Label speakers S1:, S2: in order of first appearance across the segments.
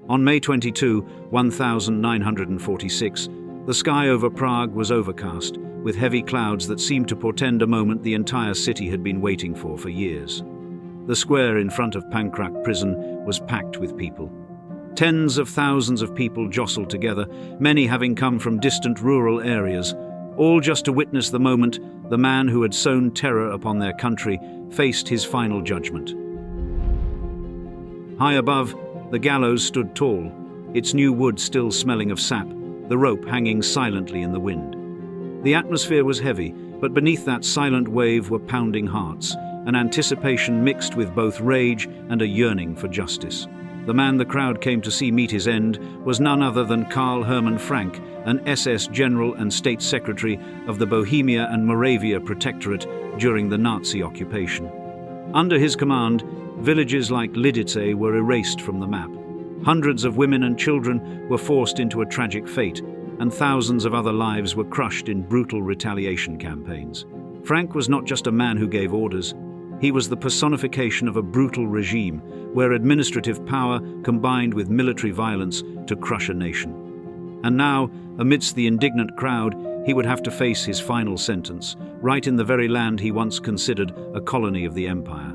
S1: On May 22, 1946, the sky over Prague was overcast, with heavy clouds that seemed to portend a moment the entire city had been waiting for years. The square in front of Pankrak prison was packed with people. Tens of thousands of people jostled together, many having come from distant rural areas, all just to witness the moment the man who had sown terror upon their country faced his final judgment. High above, the gallows stood tall, its new wood still smelling of sap, the rope hanging silently in the wind. The atmosphere was heavy, but beneath that silent wave were pounding hearts, an anticipation mixed with both rage and a yearning for justice. The man the crowd came to see meet his end was none other than Karl Hermann Frank, an SS general and state secretary of the Bohemia and Moravia protectorate during the Nazi occupation. Under his command, villages like Lidice were erased from the map. Hundreds of women and children were forced into a tragic fate, and thousands of other lives were crushed in brutal retaliation campaigns. Frank was not just a man who gave orders. He was the personification of a brutal regime where administrative power combined with military violence to crush a nation. And now, amidst the indignant crowd, he would have to face his final sentence, right in the very land he once considered a colony of the empire.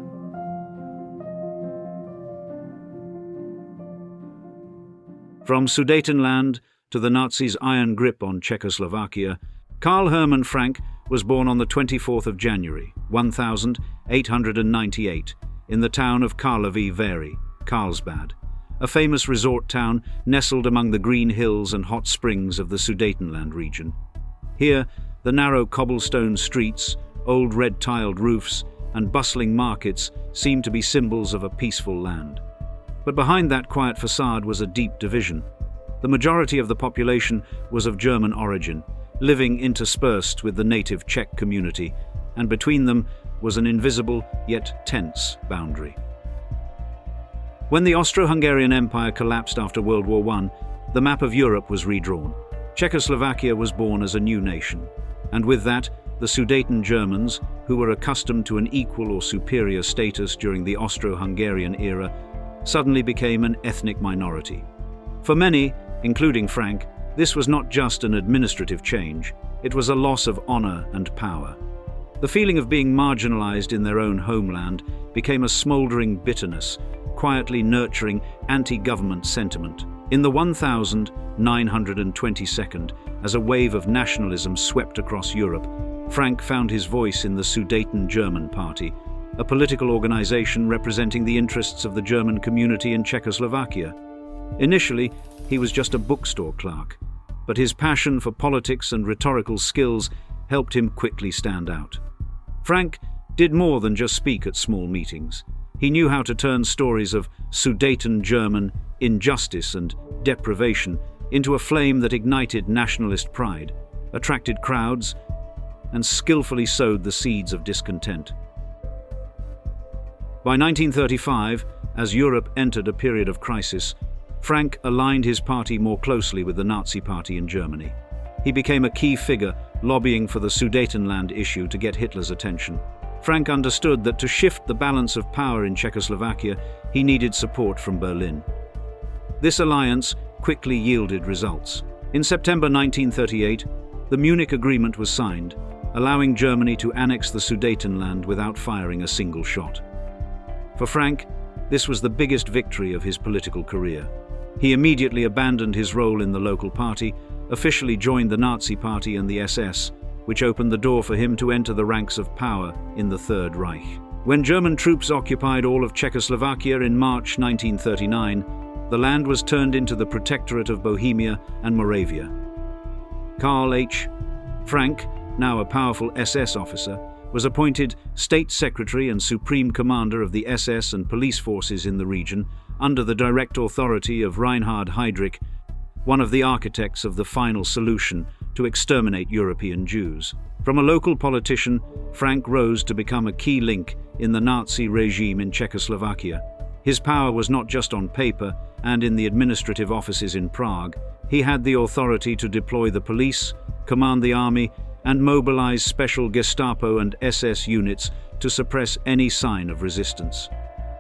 S1: From Sudetenland to the Nazis' iron grip on Czechoslovakia, Karl Hermann Frank was born on the 24th of January, 1898, in the town of Karlovy Vary, Carlsbad, a famous resort town nestled among the green hills and hot springs of the Sudetenland region. Here, the narrow cobblestone streets, old red-tiled roofs, and bustling markets seemed to be symbols of a peaceful land. But behind that quiet facade was a deep division. The majority of the population was of German origin, living interspersed with the native Czech community, and between them was an invisible yet tense boundary. When the Austro-Hungarian Empire collapsed after World War I, the map of Europe was redrawn. Czechoslovakia was born as a new nation, and with that, the Sudeten Germans, who were accustomed to an equal or superior status during the Austro-Hungarian era, suddenly became an ethnic minority. For many, including Frank, this was not just an administrative change, it was a loss of honor and power. The feeling of being marginalized in their own homeland became a smoldering bitterness, quietly nurturing anti-government sentiment. In the 1922nd, as a wave of nationalism swept across Europe, Frank found his voice in the Sudeten German Party, a political organization representing the interests of the German community in Czechoslovakia. Initially, he was just a bookstore clerk, but his passion for politics and rhetorical skills helped him quickly stand out. Frank did more than just speak at small meetings. He knew how to turn stories of Sudeten German injustice and deprivation into a flame that ignited nationalist pride, attracted crowds, and skillfully sowed the seeds of discontent. By 1935, as Europe entered a period of crisis, Frank aligned his party more closely with the Nazi Party in Germany. He became a key figure, lobbying for the Sudetenland issue to get Hitler's attention. Frank understood that to shift the balance of power in Czechoslovakia, he needed support from Berlin. This alliance quickly yielded results. In September 1938, the Munich Agreement was signed, allowing Germany to annex the Sudetenland without firing a single shot. For Frank, this was the biggest victory of his political career. He immediately abandoned his role in the local party, officially joined the Nazi Party and the SS, which opened the door for him to enter the ranks of power in the Third Reich. When German troops occupied all of Czechoslovakia in March 1939, the land was turned into the Protectorate of Bohemia and Moravia. Karl H. Frank, now a powerful SS officer, was appointed State Secretary and Supreme Commander of the SS and police forces in the region under the direct authority of Reinhard Heydrich, one of the architects of the final solution to exterminate European Jews. From a local politician, Frank rose to become a key link in the Nazi regime in Czechoslovakia. His power was not just on paper and in the administrative offices in Prague. He had the authority to deploy the police, command the army, and mobilize special Gestapo and SS units to suppress any sign of resistance.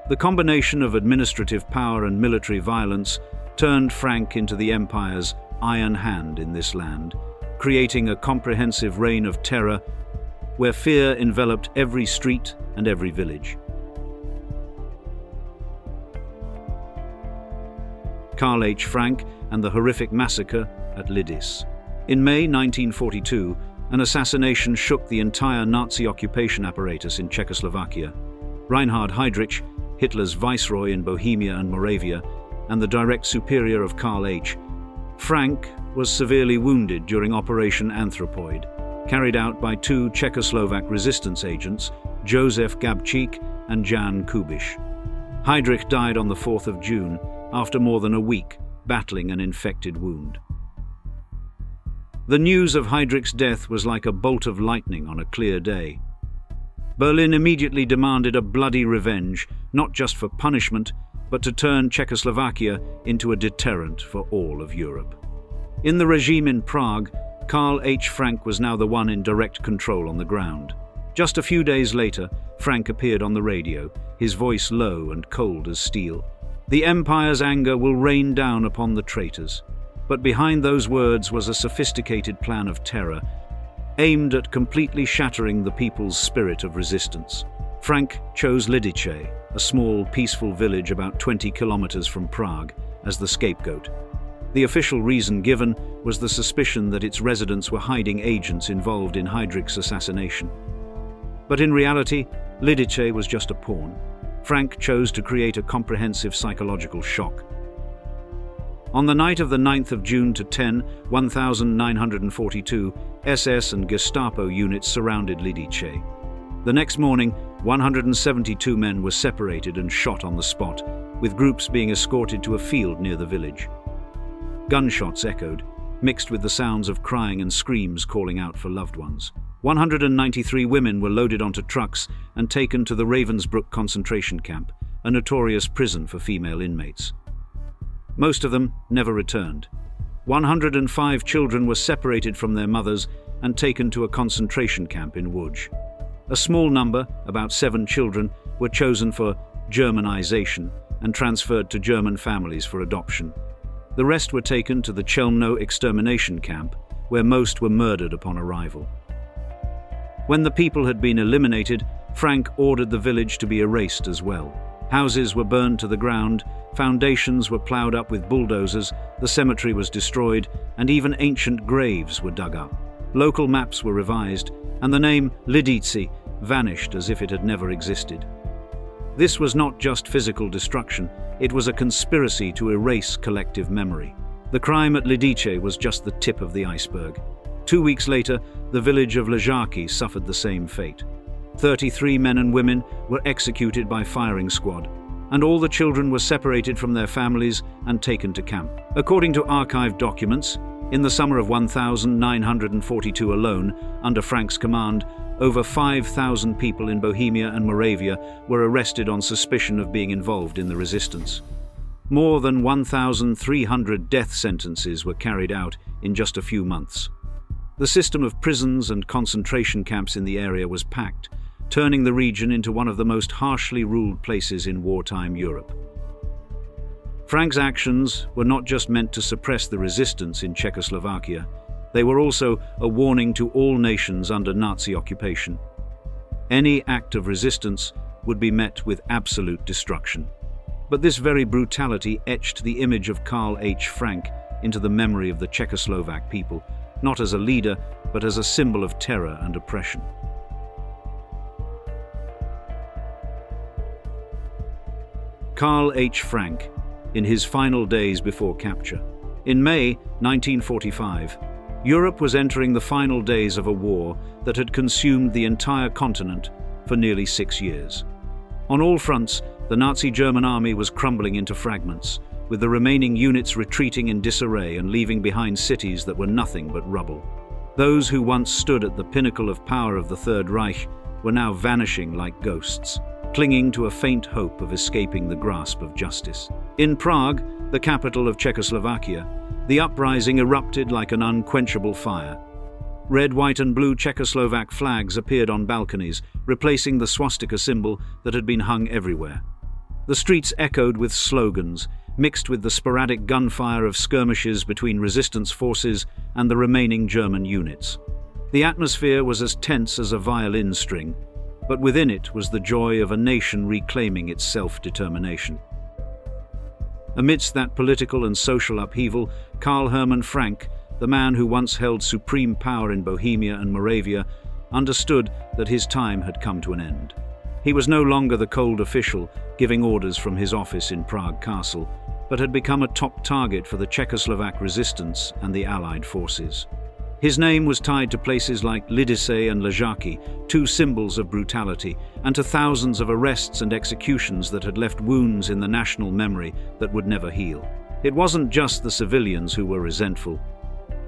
S1: The combination of administrative power and military violence turned Frank into the empire's iron hand in this land, creating a comprehensive reign of terror where fear enveloped every street and every village. Karl H. Frank and the horrific massacre at Lidice. In May 1942, an assassination shook the entire Nazi occupation apparatus in Czechoslovakia. Reinhard Heydrich, Hitler's viceroy in Bohemia and Moravia, and the direct superior of Karl H. Frank, was severely wounded during Operation Anthropoid, carried out by two Czechoslovak resistance agents, Josef Gabčík and Jan Kubiš. Heydrich died on the 4th of June, after more than a week battling an infected wound. The news of Heydrich's death was like a bolt of lightning on a clear day. Berlin immediately demanded a bloody revenge, not just for punishment, but to turn Czechoslovakia into a deterrent for all of Europe. In the regime in Prague, Karl H. Frank was now the one in direct control on the ground. Just a few days later, Frank appeared on the radio, his voice low and cold as steel. The empire's anger will rain down upon the traitors. But behind those words was a sophisticated plan of terror, aimed at completely shattering the people's spirit of resistance. Frank chose Lidice, a small, peaceful village about 20 kilometers from Prague, as the scapegoat. The official reason given was the suspicion that its residents were hiding agents involved in Heydrich's assassination. But in reality, Lidice was just a pawn. Frank chose to create a comprehensive psychological shock. On the night of the 9th of June to 1942, SS and Gestapo units surrounded Lidice. The next morning, 172 men were separated and shot on the spot, with groups being escorted to a field near the village. Gunshots echoed, mixed with the sounds of crying and screams calling out for loved ones. 193 women were loaded onto trucks and taken to the Ravensbrück concentration camp, a notorious prison for female inmates. Most of them never returned. 105 children were separated from their mothers and taken to a concentration camp in Łódź. A small number, about 7 children, were chosen for Germanization and transferred to German families for adoption. The rest were taken to the Chelmno extermination camp, where most were murdered upon arrival. When the people had been eliminated, Frank ordered the village to be erased as well. Houses were burned to the ground, foundations were ploughed up with bulldozers, the cemetery was destroyed, and even ancient graves were dug up. Local maps were revised, and the name Lidice vanished as if it had never existed. This was not just physical destruction, it was a conspiracy to erase collective memory. The crime at Lidice was just the tip of the iceberg. 2 weeks later, the village of Ležáky suffered the same fate. 33 men and women were executed by firing squad, and all the children were separated from their families and taken to camp. According to archived documents, in the summer of 1942 alone, under Frank's command, over 5,000 people in Bohemia and Moravia were arrested on suspicion of being involved in the resistance. More than 1,300 death sentences were carried out in just a few months. The system of prisons and concentration camps in the area was packed, turning the region into one of the most harshly ruled places in wartime Europe. Frank's actions were not just meant to suppress the resistance in Czechoslovakia, they were also a warning to all nations under Nazi occupation. Any act of resistance would be met with absolute destruction. But this very brutality etched the image of Karl H. Frank into the memory of the Czechoslovak people, not as a leader, but as a symbol of terror and oppression. Karl H. Frank, in his final days before capture. In May 1945, Europe was entering the final days of a war that had consumed the entire continent for nearly 6 years. On all fronts, the Nazi German army was crumbling into fragments, with the remaining units retreating in disarray and leaving behind cities that were nothing but rubble. Those who once stood at the pinnacle of power of the Third Reich were now vanishing like ghosts, clinging to a faint hope of escaping the grasp of justice. In Prague, the capital of Czechoslovakia, the uprising erupted like an unquenchable fire. Red, white and blue Czechoslovak flags appeared on balconies, replacing the swastika symbol that had been hung everywhere. The streets echoed with slogans, mixed with the sporadic gunfire of skirmishes between resistance forces and the remaining German units. The atmosphere was as tense as a violin string, but within it was the joy of a nation reclaiming its self-determination. Amidst that political and social upheaval, Karl Hermann Frank, the man who once held supreme power in Bohemia and Moravia, understood that his time had come to an end. He was no longer the cold official giving orders from his office in Prague Castle, but had become a top target for the Czechoslovak resistance and the Allied forces. His name was tied to places like Lidice and Ležáky, two symbols of brutality, and to thousands of arrests and executions that had left wounds in the national memory that would never heal. It wasn't just the civilians who were resentful.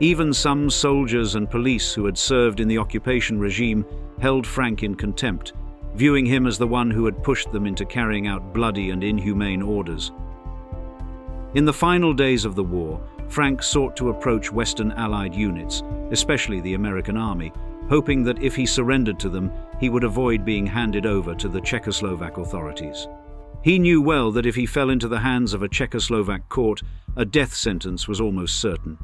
S1: Even some soldiers and police who had served in the occupation regime held Frank in contempt, viewing him as the one who had pushed them into carrying out bloody and inhumane orders. In the final days of the war, Frank sought to approach Western Allied units, especially the American army, hoping that if he surrendered to them, he would avoid being handed over to the Czechoslovak authorities. He knew well that if he fell into the hands of a Czechoslovak court, a death sentence was almost certain.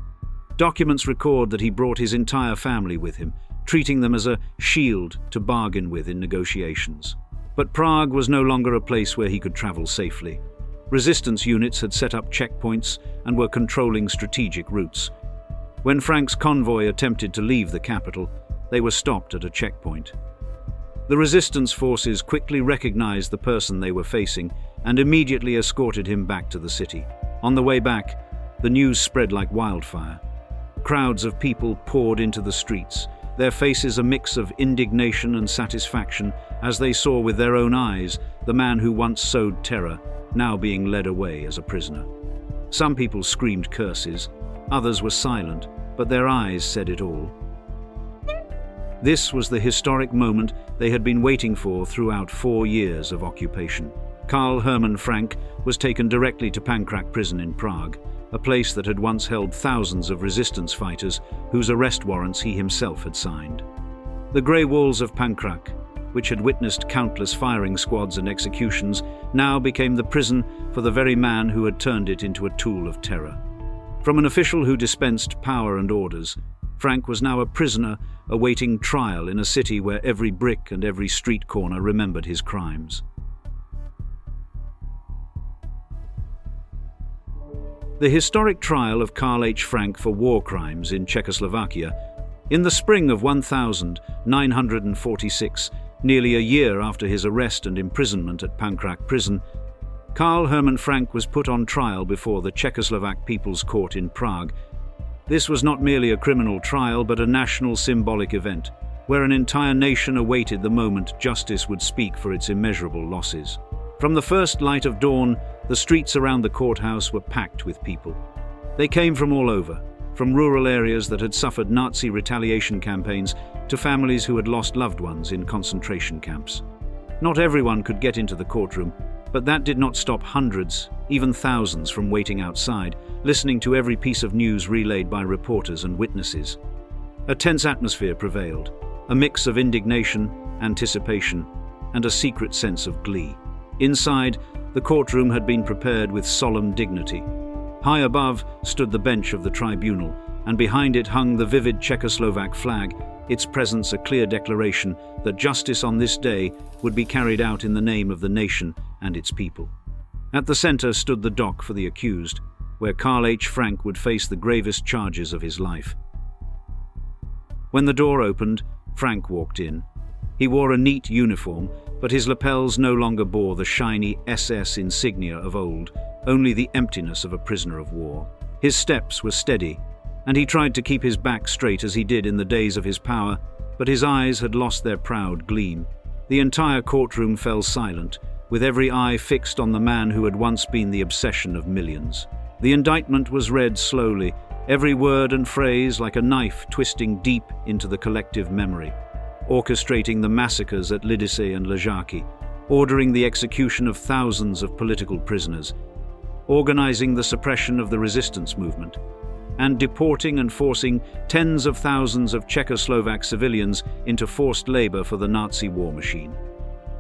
S1: Documents record that he brought his entire family with him, treating them as a shield to bargain with in negotiations. But Prague was no longer a place where he could travel safely. Resistance units had set up checkpoints and were controlling strategic routes. When Frank's convoy attempted to leave the capital, they were stopped at a checkpoint. The resistance forces quickly recognized the person they were facing and immediately escorted him back to the city. On the way back, the news spread like wildfire. Crowds of people poured into the streets, their faces a mix of indignation and satisfaction as they saw with their own eyes the man who once sowed terror, now being led away as a prisoner. Some people screamed curses, others were silent, but their eyes said it all. This was the historic moment they had been waiting for throughout 4 years of occupation. Karl Hermann Frank was taken directly to Pankrak prison in Prague, a place that had once held thousands of resistance fighters whose arrest warrants he himself had signed. The grey walls of Pankrak, which had witnessed countless firing squads and executions, now became the prison for the very man who had turned it into a tool of terror. From an official who dispensed power and orders, Frank was now a prisoner awaiting trial in a city where every brick and every street corner remembered his crimes. The historic trial of Karl H. Frank for war crimes in Czechoslovakia. In the spring of 1946, nearly a year after his arrest and imprisonment at Pankrak prison, Karl Hermann Frank was put on trial before the Czechoslovak People's Court in Prague. This was not merely a criminal trial, but a national symbolic event, where an entire nation awaited the moment justice would speak for its immeasurable losses. From the first light of dawn, the streets around the courthouse were packed with people. They came from all over, from rural areas that had suffered Nazi retaliation campaigns to families who had lost loved ones in concentration camps. Not everyone could get into the courtroom, but that did not stop hundreds, even thousands, from waiting outside, listening to every piece of news relayed by reporters and witnesses. A tense atmosphere prevailed, a mix of indignation, anticipation, and a secret sense of glee. Inside, the courtroom had been prepared with solemn dignity. High above stood the bench of the tribunal, and behind it hung the vivid Czechoslovak flag, its presence a clear declaration that justice on this day would be carried out in the name of the nation and its people. At the center stood the dock for the accused, where Karl H. Frank would face the gravest charges of his life. When the door opened, Frank walked in. He wore a neat uniform, but his lapels no longer bore the shiny SS insignia of old, only the emptiness of a prisoner of war. His steps were steady, and he tried to keep his back straight as he did in the days of his power, but his eyes had lost their proud gleam. The entire courtroom fell silent, with every eye fixed on the man who had once been the obsession of millions. The indictment was read slowly, every word and phrase like a knife twisting deep into the collective memory, orchestrating the massacres at Lidice and Ležáky, ordering the execution of thousands of political prisoners, organizing the suppression of the resistance movement, and deporting and forcing tens of thousands of Czechoslovak civilians into forced labor for the Nazi war machine.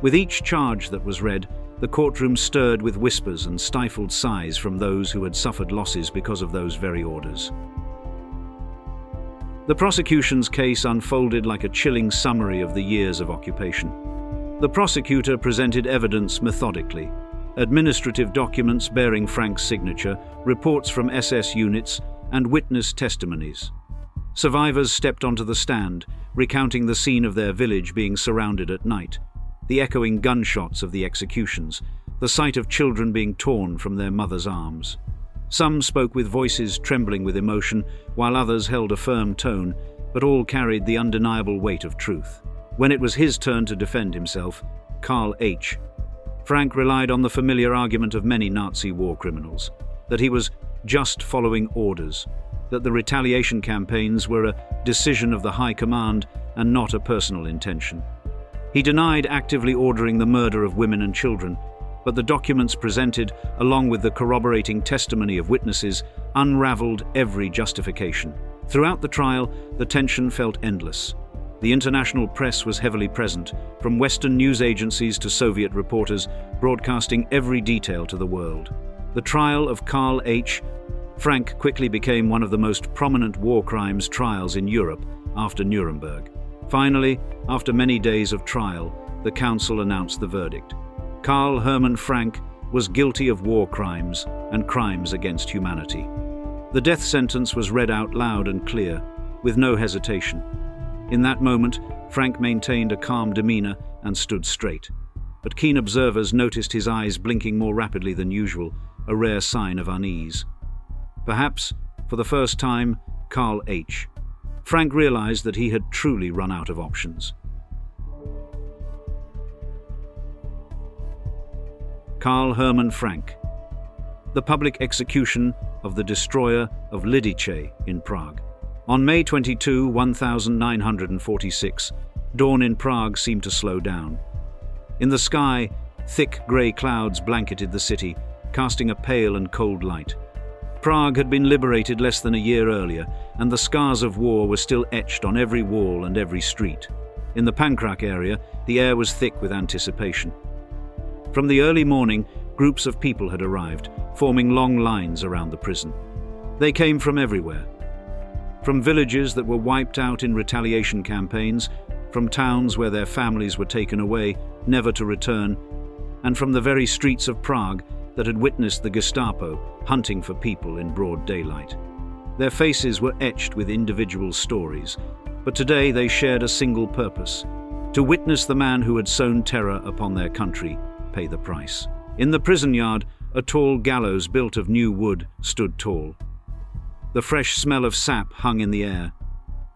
S1: With each charge that was read, the courtroom stirred with whispers and stifled sighs from those who had suffered losses because of those very orders. The prosecution's case unfolded like a chilling summary of the years of occupation. The prosecutor presented evidence methodically: administrative documents bearing Frank's signature, reports from SS units, and witness testimonies. Survivors stepped onto the stand, recounting the scene of their village being surrounded at night, the echoing gunshots of the executions, the sight of children being torn from their mothers' arms. Some spoke with voices trembling with emotion, while others held a firm tone, but all carried the undeniable weight of truth. When it was his turn to defend himself, Karl H. Frank relied on the familiar argument of many Nazi war criminals, that he was just following orders, that the retaliation campaigns were a decision of the High Command and not a personal intention. He denied actively ordering the murder of women and children, but the documents presented, along with the corroborating testimony of witnesses, unraveled every justification. Throughout the trial, the tension felt endless. The international press was heavily present, from Western news agencies to Soviet reporters, broadcasting every detail to the world. The trial of Karl H. Frank quickly became one of the most prominent war crimes trials in Europe after Nuremberg. Finally, after many days of trial, the council announced the verdict. Karl Hermann Frank was guilty of war crimes and crimes against humanity. The death sentence was read out loud and clear, with no hesitation. In that moment, Frank maintained a calm demeanor and stood straight. But keen observers noticed his eyes blinking more rapidly than usual, a rare sign of unease. Perhaps, for the first time, Karl H. Frank realized that he had truly run out of options. Karl Hermann Frank. The public execution of the destroyer of Lidice in Prague. On May 22, 1946, dawn in Prague seemed to slow down. In the sky, thick grey clouds blanketed the city, casting a pale and cold light. Prague had been liberated less than a year earlier, and the scars of war were still etched on every wall and every street. In the Pankrak area, the air was thick with anticipation. From the early morning, groups of people had arrived, forming long lines around the prison. They came from everywhere. From villages that were wiped out in retaliation campaigns, from towns where their families were taken away, never to return, and from the very streets of Prague that had witnessed the Gestapo hunting for people in broad daylight. Their faces were etched with individual stories, but today they shared a single purpose: to witness the man who had sown terror upon their country pay the price. In the prison yard, a tall gallows built of new wood stood tall. The fresh smell of sap hung in the air.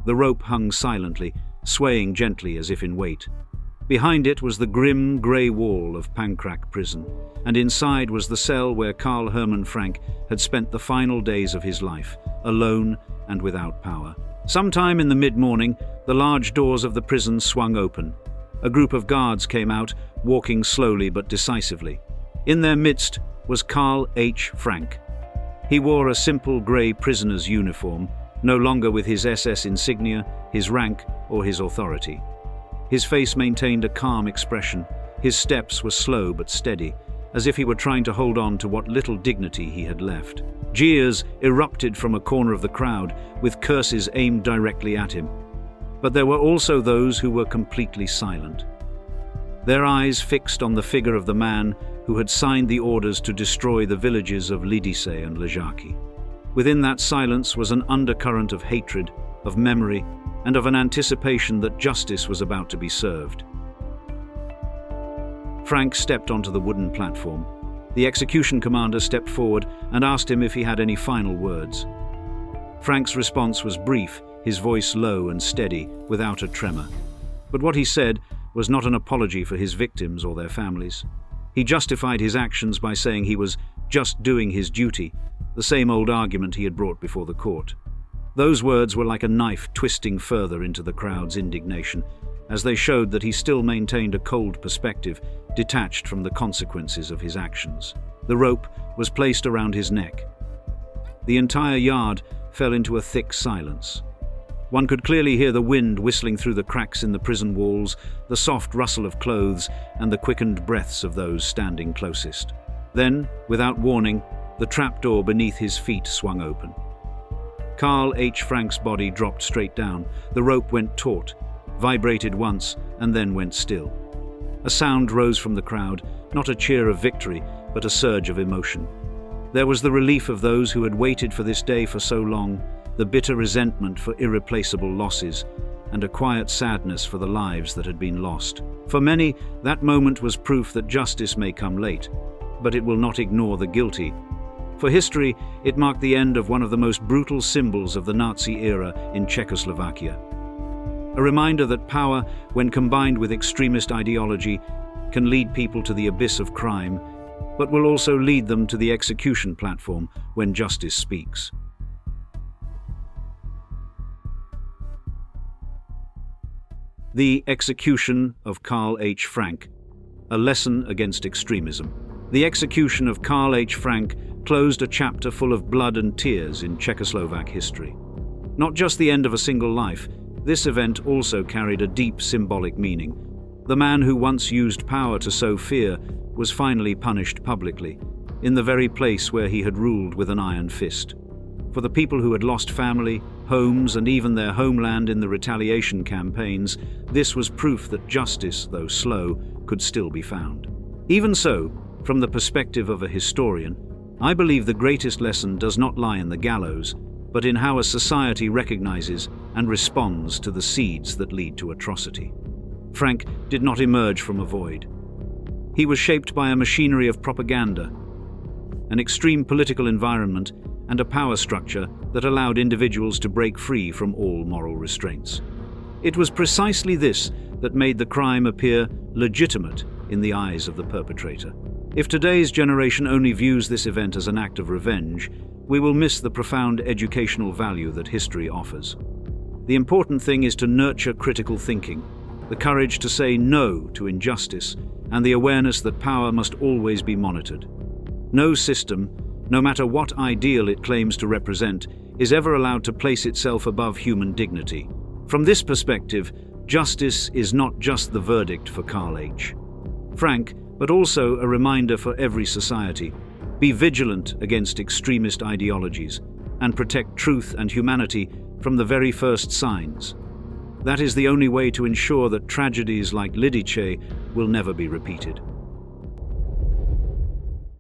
S1: The rope hung silently, swaying gently as if in wait. Behind it was the grim grey wall of Pankrak prison, and inside was the cell where Karl Hermann Frank had spent the final days of his life, alone and without power. Sometime in the mid-morning, the large doors of the prison swung open. A group of guards came out, walking slowly but decisively. In their midst was Karl H. Frank. He wore a simple grey prisoner's uniform, no longer with his SS insignia, his rank, or his authority. His face maintained a calm expression. His steps were slow but steady, as if he were trying to hold on to what little dignity he had left. Jeers erupted from a corner of the crowd, with curses aimed directly at him. But there were also those who were completely silent, their eyes fixed on the figure of the man who had signed the orders to destroy the villages of Lidice and Ležáky. Within that silence was an undercurrent of hatred, of memory, and of an anticipation that justice was about to be served. Frank stepped onto the wooden platform. The execution commander stepped forward and asked him if he had any final words. Frank's response was brief, his voice low and steady, without a tremor. But what he said was not an apology for his victims or their families. He justified his actions by saying he was just doing his duty, the same old argument he had brought before the court. Those words were like a knife twisting further into the crowd's indignation, as they showed that he still maintained a cold perspective, detached from the consequences of his actions. The rope was placed around his neck. The entire yard fell into a thick silence. One could clearly hear the wind whistling through the cracks in the prison walls, the soft rustle of clothes, and the quickened breaths of those standing closest. Then, without warning, the trapdoor beneath his feet swung open. Karl H. Frank's body dropped straight down. The rope went taut, vibrated once, and then went still. A sound rose from the crowd, not a cheer of victory, but a surge of emotion. There was the relief of those who had waited for this day for so long, the bitter resentment for irreplaceable losses, and a quiet sadness for the lives that had been lost. For many, that moment was proof that justice may come late, but it will not ignore the guilty. For history, it marked the end of one of the most brutal symbols of the Nazi era in Czechoslovakia. A reminder that power, when combined with extremist ideology, can lead people to the abyss of crime, but will also lead them to the execution platform when justice speaks. The execution of Karl H. Frank, a lesson against extremism. The execution of Karl H. Frank closed a chapter full of blood and tears in Czechoslovak history. Not just the end of a single life, this event also carried a deep symbolic meaning. The man who once used power to sow fear was finally punished publicly, in the very place where he had ruled with an iron fist. For the people who had lost family, homes, and even their homeland in the retaliation campaigns, this was proof that justice, though slow, could still be found. Even so, from the perspective of a historian, I believe the greatest lesson does not lie in the gallows, but in how a society recognizes and responds to the seeds that lead to atrocity. Frank did not emerge from a void. He was shaped by a machinery of propaganda, an extreme political environment, and a power structure that allowed individuals to break free from all moral restraints. It was precisely this that made the crime appear legitimate in the eyes of the perpetrator. If today's generation only views this event as an act of revenge, we will miss the profound educational value that history offers. The important thing is to nurture critical thinking, the courage to say no to injustice, and the awareness that power must always be monitored. No system, no matter what ideal it claims to represent, is ever allowed to place itself above human dignity. From this perspective, justice is not just the verdict for Karl H. Frank, but also a reminder for every society. Be vigilant against extremist ideologies and protect truth and humanity from the very first signs. That is the only way to ensure that tragedies like Lidice will never be repeated.